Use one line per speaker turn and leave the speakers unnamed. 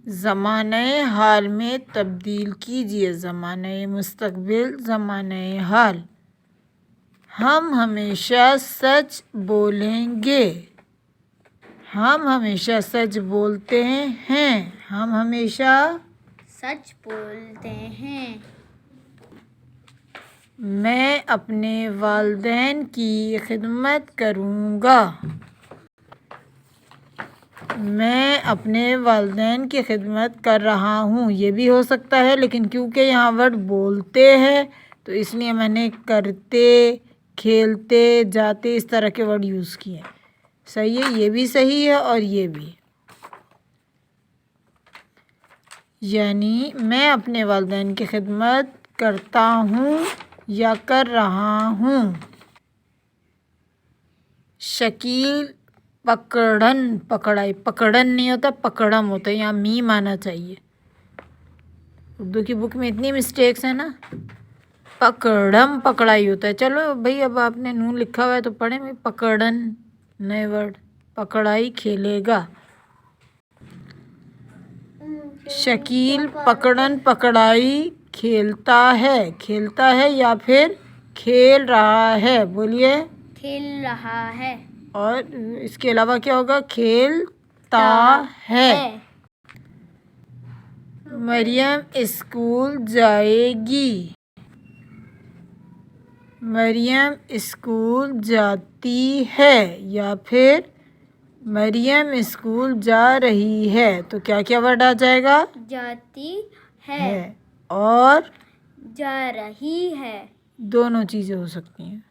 زمانہ حال میں تبدیل کیجیے، زمانہ مستقبل زمانہ حال۔ ہم ہمیشہ سچ بولیں گے، ہم ہمیشہ سچ بولتے ہیں، ہم ہمیشہ
سچ بولتے ہیں۔
میں اپنے والدین کی خدمت کروں گا، میں اپنے والدین کی خدمت کر رہا ہوں۔ یہ بھی ہو سکتا ہے، لیکن کیونکہ یہاں ورڈ بولتے ہیں تو اس لیے میں نے کرتے، کھیلتے، جاتے اس طرح کے ورڈ یوز کیے۔ صحیح ہے، یہ بھی صحیح ہے اور یہ بھی۔ یعنی میں اپنے والدین کی خدمت کرتا ہوں یا کر رہا ہوں۔ شکیل پکڑن، پکڑائی، پکڑن نہیں ہوتا، پکڑم ہوتا ہے، یہاں میم آنا چاہیے۔ اردو کی بک میں اتنی مسٹیکس ہیں نا، پکڑم پکڑائی ہوتا ہے۔ چلو بھائی، اب آپ نے نون لکھا ہوا ہے تو پڑھیں بھائی، پکڑن نئے ورڈ، پکڑائی کھیلے گا۔ شکیل پکڑن پکڑائی کھیلتا ہے، کھیلتا ہے یا پھر کھیل رہا ہے، بولیے۔
کھیل رہا ہے۔
اور اس کے علاوہ کیا ہوگا؟ کھیلتا ہے۔ مریم اسکول جائے گی، مریم اسکول جاتی ہے یا پھر مریم اسکول جا رہی ہے۔ تو کیا کیا ورڈ آ جائے گا؟
جاتی ہے
اور
جا رہی ہے،
دونوں چیزیں ہو سکتی ہیں۔